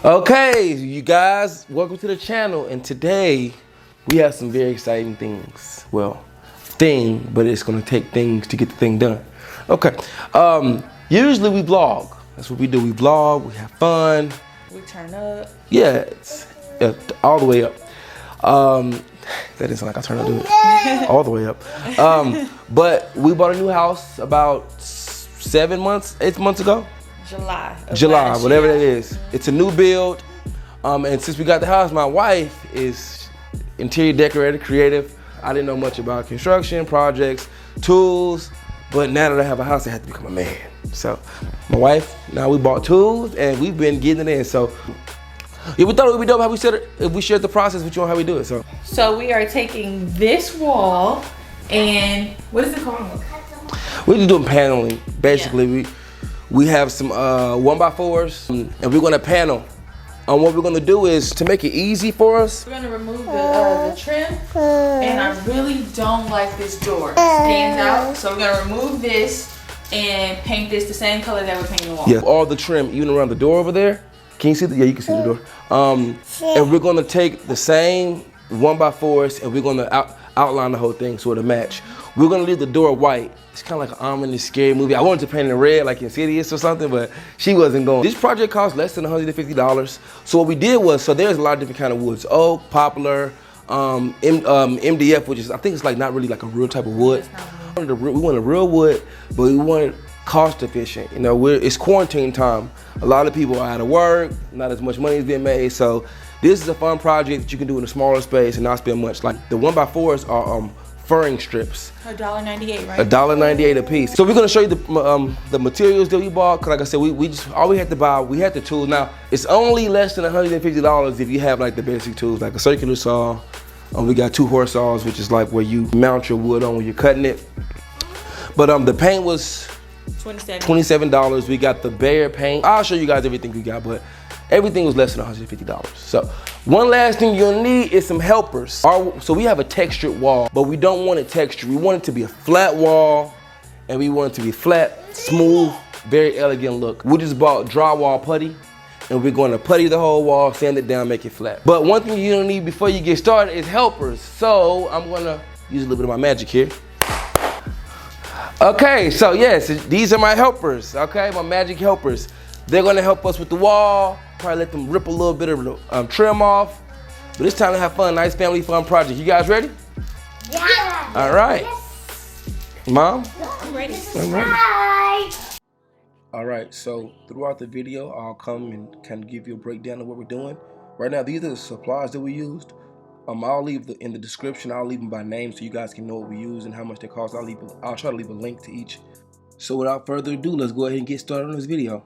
Okay, you guys, welcome to the channel, and today we have some very exciting things. Well, but it's gonna take things to get the thing done. Okay, usually we vlog. That's what we do. We vlog, we have fun. We turn up. Yeah, it's all the way up. That isn't like I turn up, do it. All the way up. But we bought a new house about 8 months ago. July, whatever that is. It's a new build. And since we got the house, my wife is interior decorator, creative. I didn't know much about construction, projects, tools, but now that I have a house, I have to become a man. So my wife, now we bought tools and we've been getting it in. So yeah, we thought it would be dope how we said it, if we shared the process with you on how we do it. So we are taking this wall and what is it called? We're just doing paneling. Basically, we have some 1x4s and we're gonna panel. And what we're gonna do is, to make it easy for us, we're gonna remove the trim, and I really don't like this door. It stands out, so we're gonna remove this and paint this the same color that we're painting the wall. Yeah, all the trim, even around the door over there. Can you see yeah, you can see the door. And we're gonna take the same 1x4s and we're gonna outline the whole thing so it'll match. We're gonna leave the door white. It's kind of like an ominous, scary movie. I wanted to paint it red like Insidious or something, but she wasn't going. This project cost less than $150. So what we did was, so there's a lot of different kind of woods. Oak, poplar, MDF, which is, I think it's like not really like a real type of wood. We wanted real wood, but we wanted cost efficient. You know, it's quarantine time. A lot of people are out of work, not as much money is being made. So this is a fun project that you can do in a smaller space and not spend much. Like the 1x4s are furring strips. $1.98, right? $1.98 a piece. So we're gonna show you the materials that we bought. Cause like I said, we just, all we had to buy, we had the tools. Now, it's only less than $150 if you have like the basic tools, like a circular saw. We got 2 horse saws, which is like where you mount your wood on when you're cutting it. But the paint was $27. We got the Bear paint. I'll show you guys everything we got, but everything was less than $150. So one last thing you'll need is some helpers. So we have a textured wall, but we don't want it textured. We want it to be a flat wall, and we want it to be flat, smooth, very elegant look. We just bought drywall putty, and we're going to putty the whole wall, sand it down, make it flat. But one thing you don't need before you get started is helpers. So I'm gonna use a little bit of my magic here. Okay, so yes, these are my helpers, okay? My magic helpers. They're gonna help us with the wall, probably let them rip a little bit of trim off. But it's time to have fun, nice family fun project. You guys ready? Yeah. All right. Yes. Mom? I'm ready. I'm ready. Bye. All right, so throughout the video, I'll come and kind of give you a breakdown of what we're doing. Right now, these are the supplies that we used. I'll leave in the description, I'll leave them by name so you guys can know what we use and how much they cost. I'll try to leave a link to each. So without further ado, let's go ahead and get started on this video.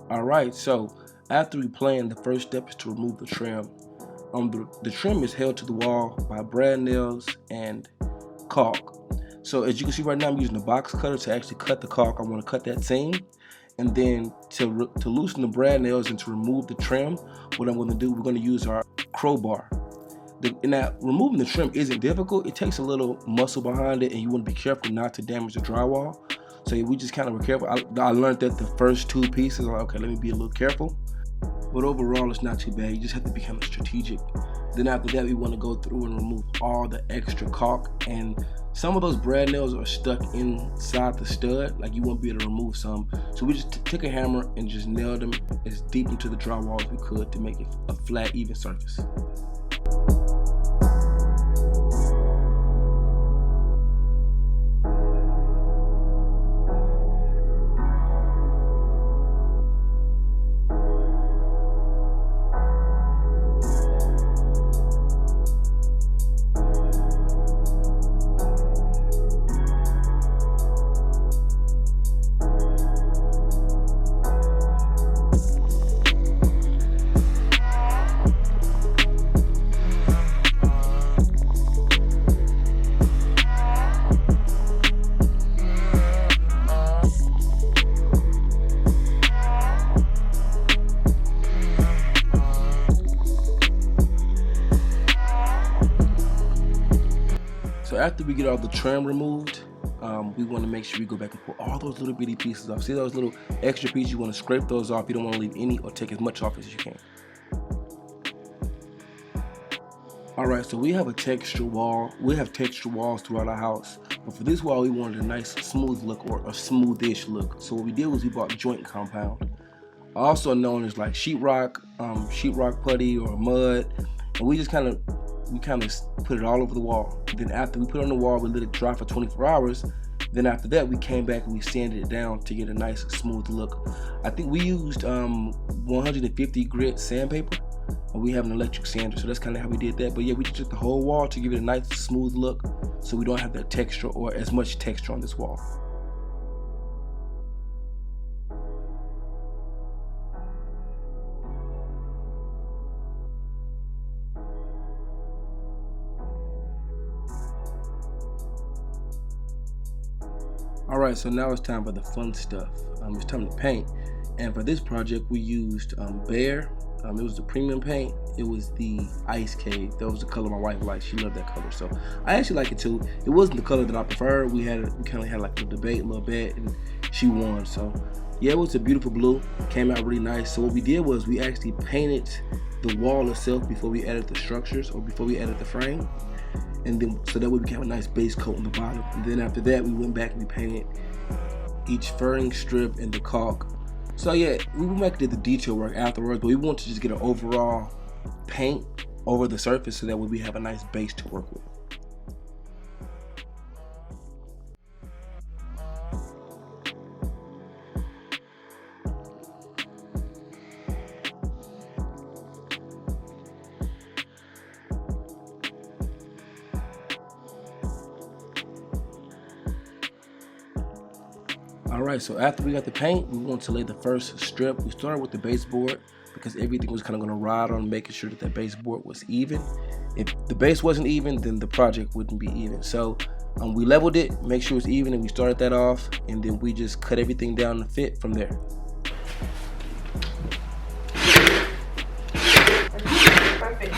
All right, so after we plan, the first step is to remove the trim. The trim is held to the wall by brad nails and caulk. So as you can see right now, I'm using a box cutter to actually cut the caulk. I want to cut that seam. And then to loosen the brad nails and to remove the trim, what I'm going to do, we're going to use our crowbar. Now, removing the trim isn't difficult. It takes a little muscle behind it, and you want to be careful not to damage the drywall. So we just kind of were careful. I learned that the first 2 pieces, like, okay, let me be a little careful. But overall, it's not too bad. You just have to be kind of strategic. Then after that, we want to go through and remove all the extra caulk. And some of those brad nails are stuck inside the stud. Like, you won't be able to remove some. So we just took a hammer and just nailed them as deep into the drywall as we could to make it a flat, even surface. So after we get all the trim removed, we want to make sure we go back and pull all those little bitty pieces off. See those little extra pieces? You want to scrape those off. You don't want to leave any or take as much off as you can. Alright, so we have a texture wall. We have texture walls throughout our house. But for this wall, we wanted a nice smooth look, or a smoothish look. So what we did was we bought joint compound, also known as like sheetrock putty or mud. And we just kind of put it all over the wall. Then after we put it on the wall, we let it dry for 24 hours. Then after that, we came back and we sanded it down to get a nice smooth look. I think we used 150 grit sandpaper, and we have an electric sander, so that's kind of how we did that. But yeah, we just took the whole wall to give it a nice smooth look, so we don't have that texture or as much texture on this wall. Alright, so now it's time for the fun stuff. It's time to paint. And for this project, we used Bear. It was the premium paint. It was the Ice Cave. That was the color my wife liked. She loved that color. So I actually like it too. It wasn't the color that I preferred. We kind of had like a debate a little bit, and she won. So yeah, it was a beautiful blue. Came out really nice. So what we did was we actually painted the wall itself before we added the structures, or before we added the frame. And then, so that way we have a nice base coat on the bottom. And then after that, we went back and we painted each furring strip and the caulk. So yeah, we went back and did the detail work afterwards, but we want to just get an overall paint over the surface so that way we have a nice base to work with. Alright, so after we got the paint, we want to lay the first strip. We started with the baseboard because everything was kind of going to ride on making sure that baseboard was even. If the base wasn't even, then the project wouldn't be even. So we leveled it, make sure it's even, and we started that off, and then we just cut everything down to fit from there. Perfect.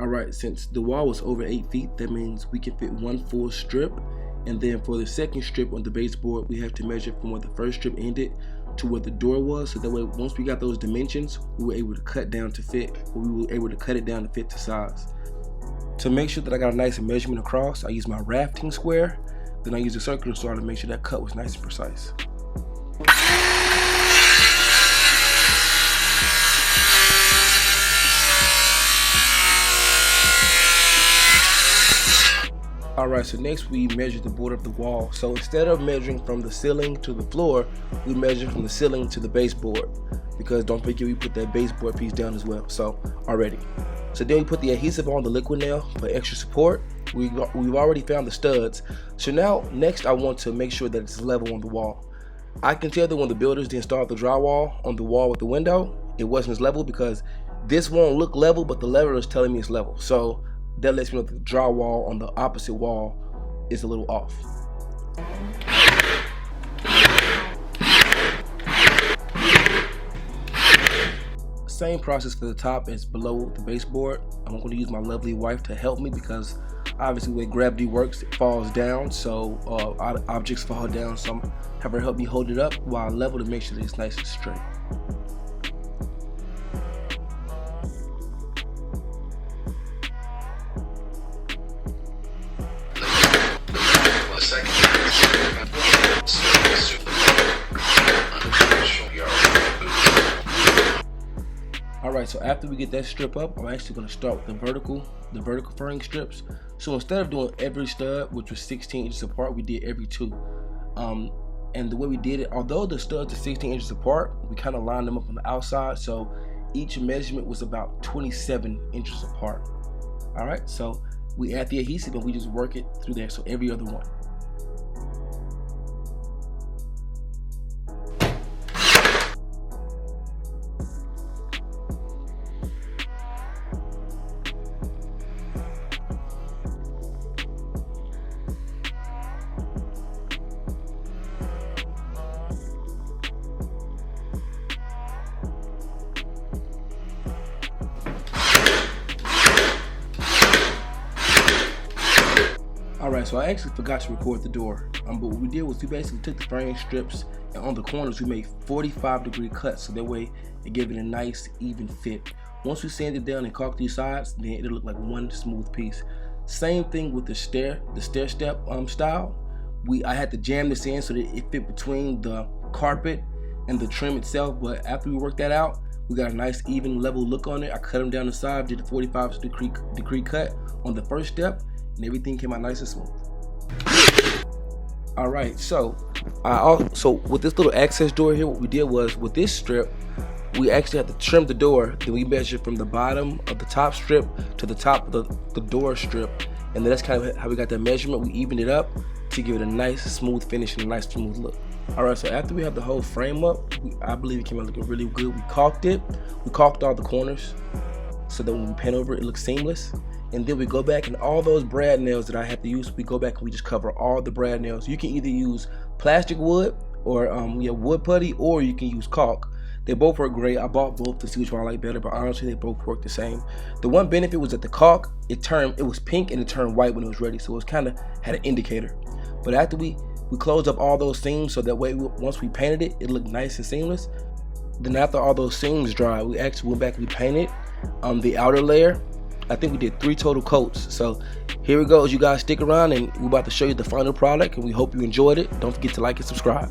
Alright, since the wall was over 8 feet, that means we can fit one full strip. And then for the second strip on the baseboard, we have to measure from where the first strip ended to where the door was. So that way, once we got those dimensions, we were able to cut down to fit, or we were able to cut it down to fit to size. To make sure that I got a nice measurement across, I use my rafting square. Then I use a circular saw to make sure that cut was nice and precise. Alright, so next we measure the border of the wall. So instead of measuring from the ceiling to the floor, we measure from the ceiling to the baseboard. Because don't forget, we put that baseboard piece down as well. So already. So then we put the adhesive on the liquid nail for extra support. We've already found the studs. So now next I want to make sure that it's level on the wall. I can tell that when the builders installed the drywall on the wall with the window, it wasn't as level because this won't look level, but the level is telling me it's level. So that lets me know that the drywall on the opposite wall is a little off. Same process for the top as below the baseboard. I'm going to use my lovely wife to help me because obviously the way gravity works, it falls down, so objects fall down. So I'm going to have her help me hold it up while I level to make sure that it's nice and straight. Alright, so after we get that strip up, I'm actually going to start with the vertical furring strips. So instead of doing every stud, which was 16 inches apart, we did every 2. And the way we did it, although the studs are 16 inches apart, we kind of lined them up on the outside, so each measurement was about 27 inches apart. Alright, so we add the adhesive and we just work it through there, so every other one. Alright, so I actually forgot to record the door. But what we did was we basically took the frame strips and on the corners we made 45-degree cuts so that way it gave it a nice even fit. Once we sanded down and caulked these sides, then it'll look like one smooth piece. Same thing with the stair step style. I had to jam this in so that it fit between the carpet and the trim itself, but after we worked that out, we got a nice even level look on it. I cut them down the side, did the 45-degree cut on the first step, and everything came out nice and smooth. All right, so with this little access door here, what we did was with this strip, we actually had to trim the door. Then we measured from the bottom of the top strip to the top of the door strip, and then that's kind of how we got that measurement. We evened it up to give it a nice smooth finish and a nice smooth look. All right, so after we have the whole frame up, I believe it came out looking really good. We caulked it. We caulked all the corners so that when we paint over it, it looks seamless. And then we go back and all those brad nails that I have to use, we go back and we just cover all the brad nails. You can either use plastic wood or wood putty, or you can use caulk. They both work great. I bought both to see which one I like better, but honestly, they both work the same. The one benefit was that the caulk, it was pink and it turned white when it was ready, so it was kind of had an indicator. But after we closed up all those seams so that way once we painted it, it looked nice and seamless. Then after all those seams dried, we actually went back and we painted the outer layer. I think we did 3 total coats. So here it goes. You guys stick around and we're about to show you the final product, and we hope you enjoyed it. Don't forget to like and subscribe.